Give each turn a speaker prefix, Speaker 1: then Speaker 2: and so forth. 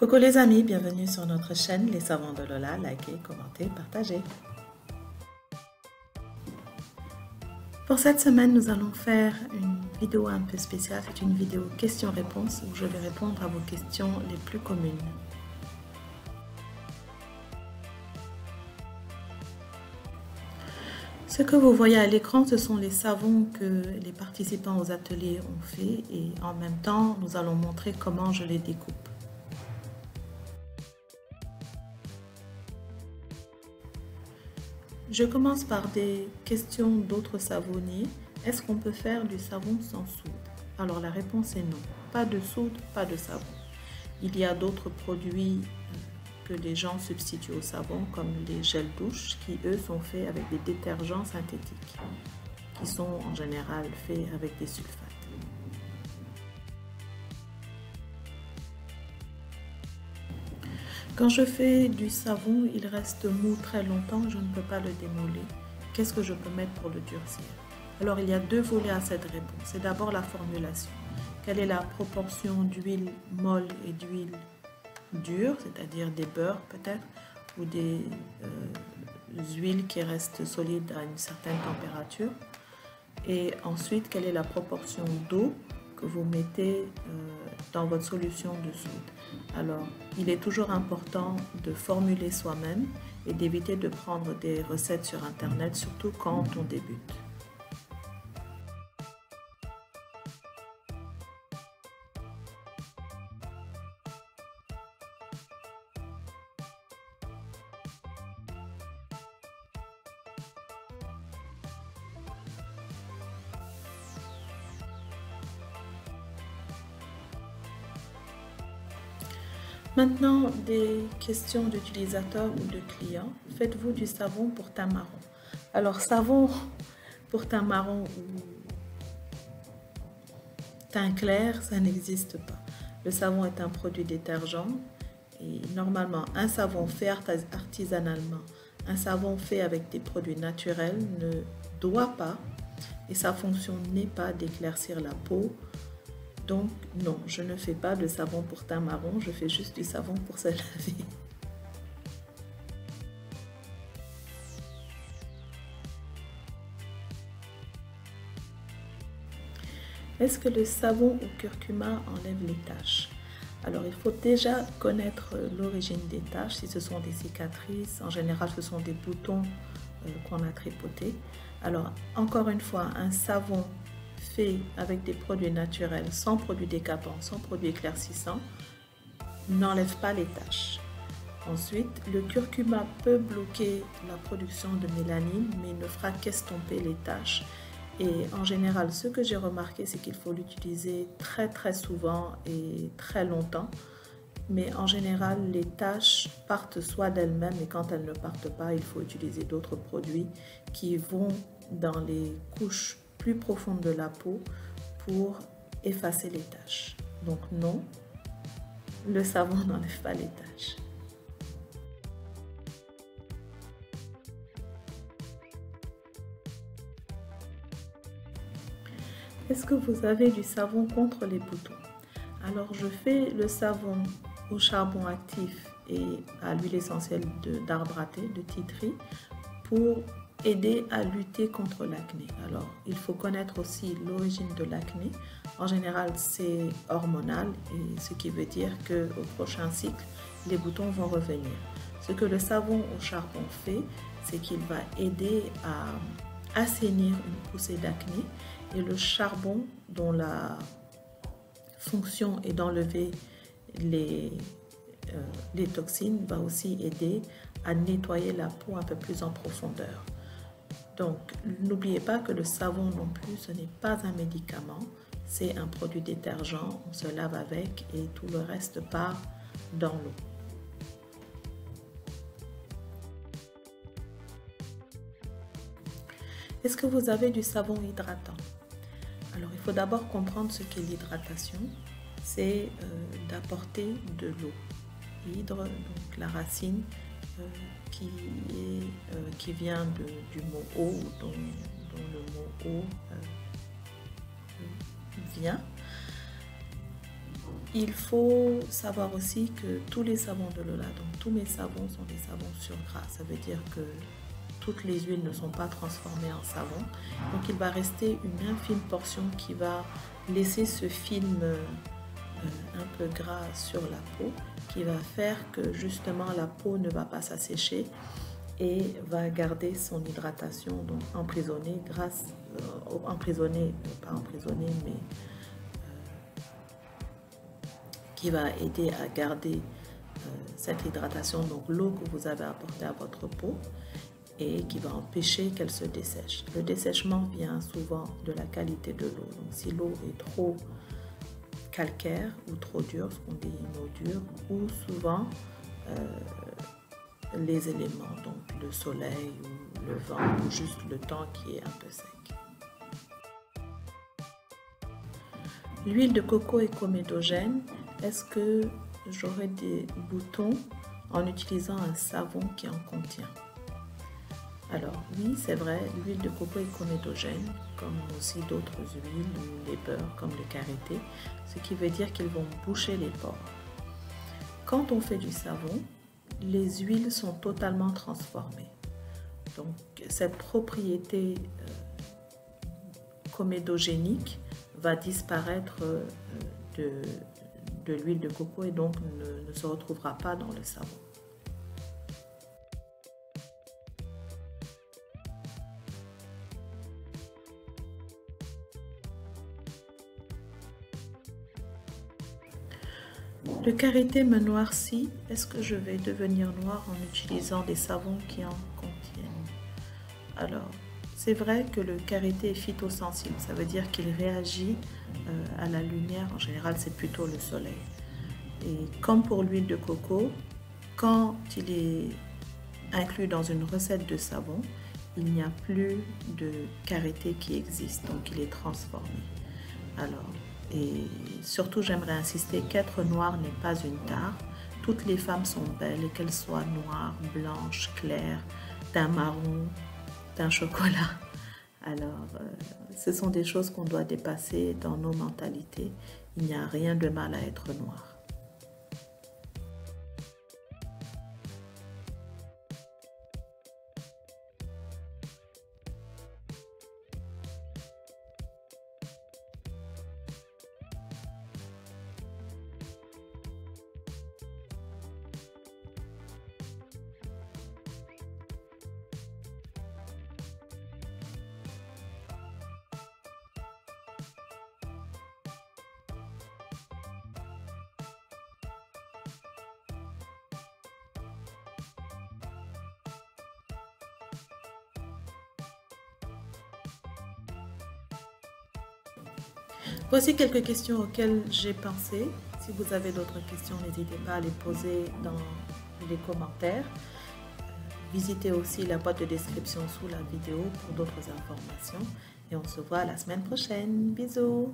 Speaker 1: Coucou les amis, bienvenue sur notre chaîne Les Savons de Lola. Likez, commentez, partagez. Pour cette semaine, nous allons faire une vidéo un peu spéciale. C'est une vidéo questions-réponses où je vais répondre à vos questions les plus communes. Ce que vous voyez à l'écran, ce sont les savons que les participants aux ateliers ont fait et en même temps, nous allons montrer comment je les découpe. Je commence par des questions d'autres savonniers. Est-ce qu'on peut faire du savon sans soude? Alors la réponse est non. Pas de soude, pas de savon. Il y a d'autres produits que les gens substituent au savon, comme les gels douche, qui eux sont faits avec des détergents synthétiques, qui sont en général faits avec des sulfates. Quand je fais du savon, il reste mou très longtemps, je ne peux pas le démoler. Qu'est-ce que je peux mettre pour le durcir? Alors il y a deux volets à cette réponse. C'est d'abord la formulation. Quelle est la proportion d'huile molle et d'huile dure, c'est-à-dire des beurres peut-être, ou des huiles qui restent solides à une certaine température? Et ensuite, quelle est la proportion d'eau que vous mettez dans votre solution de soude? Alors, il est toujours important de formuler soi-même et d'éviter de prendre des recettes sur Internet, surtout quand on débute. Maintenant, des questions d'utilisateurs ou de clients. Faites-vous du savon pour teint marron? Alors, savon pour teint marron ou teint clair, ça n'existe pas. Le savon est un produit détergent et normalement, un savon fait artisanalement, un savon fait avec des produits naturels ne doit pas, et sa fonction n'est pas d'éclaircir la peau. Donc non, je ne fais pas de savon pour teint marron, je fais juste du savon pour se laver. Est-ce que le savon au curcuma enlève les taches? Alors il faut déjà connaître l'origine des taches. Si ce sont des cicatrices, en général ce sont des boutons qu'on a tripotés. Alors encore une fois, un savon fait avec des produits naturels, sans produits décapants, sans produits éclaircissants, n'enlève pas les taches. Ensuite, le curcuma peut bloquer la production de mélanine, mais ne fera qu'estomper les taches. Et en général, ce que j'ai remarqué, c'est qu'il faut l'utiliser très souvent et très longtemps. Mais en général, les taches partent soit d'elles-mêmes, et quand elles ne partent pas, il faut utiliser d'autres produits qui vont dans les couches plus profonde de la peau pour effacer les taches. Donc non, le savon n'enlève pas les taches. Est-ce que vous avez du savon contre les boutons? Alors je fais le savon au charbon actif et à l'huile essentielle d'arbre à thé, de tea tree, pour aider à lutter contre l'acné. Alors, il faut connaître aussi l'origine de l'acné. En général, c'est hormonal, et ce qui veut dire qu'au prochain cycle, les boutons vont revenir. Ce que le savon au charbon fait, c'est qu'il va aider à assainir une poussée d'acné, et le charbon, dont la fonction est d'enlever les toxines, va aussi aider à nettoyer la peau un peu plus en profondeur. Donc, n'oubliez pas que le savon non plus, ce n'est pas un médicament, c'est un produit détergent, on se lave avec et tout le reste part dans l'eau. Est-ce que vous avez du savon hydratant? Alors, il faut d'abord comprendre ce qu'est l'hydratation. C'est d'apporter de l'eau. Hydre, donc la racine qui vient du mot eau, dont le mot eau vient. il faut savoir aussi que tous les savons de Lola, donc tous mes savons sont des savons sur gras. Ça veut dire que toutes les huiles ne sont pas transformées en savon. Donc il va rester une infime portion qui va laisser ce film un peu gras sur la peau, qui va faire que justement la peau ne va pas s'assécher et va garder son hydratation, donc emprisonnée grâce, pas emprisonnée, mais qui va aider à garder cette hydratation, donc l'eau que vous avez apportée à votre peau, et qui va empêcher qu'elle se dessèche. Le dessèchement vient souvent de la qualité de l'eau. Donc si l'eau est trop calcaire ou trop dure, ce qu'on dit une eau dure, ou souvent les éléments, donc le soleil ou le vent, ou juste le temps qui est un peu sec. L'huile de coco est comédogène. Est-ce que j'aurai des boutons en utilisant un savon qui en contient? Alors oui, c'est vrai, l'huile de coco est comédogène, comme aussi d'autres huiles ou les beurres comme le karité, ce qui veut dire qu'ils vont boucher les pores. Quand on fait du savon, les huiles sont totalement transformées. Donc cette propriété comédogénique va disparaître de l'huile de coco et donc ne se retrouvera pas dans le savon. Le karité me noircit. Est-ce que je vais devenir noire en utilisant des savons qui en contiennent? Alors, c'est vrai que le karité est phytosensible. Ça veut dire qu'il réagit à la lumière. En général, c'est plutôt le soleil. Et comme pour l'huile de coco, quand il est inclus dans une recette de savon, il n'y a plus de karité qui existe. Donc, il est transformé. Alors, et surtout, j'aimerais insister qu'être noire n'est pas une tare. Toutes les femmes sont belles, et qu'elles soient noires, blanches, claires, d'un marron, d'un chocolat. Alors, ce sont des choses qu'on doit dépasser dans nos mentalités. Il n'y a rien de mal à être noir. Voici quelques questions auxquelles j'ai pensé. Si vous avez d'autres questions, n'hésitez pas à les poser dans les commentaires. Visitez aussi la boîte de description sous la vidéo pour d'autres informations. Et on se voit la semaine prochaine. Bisous!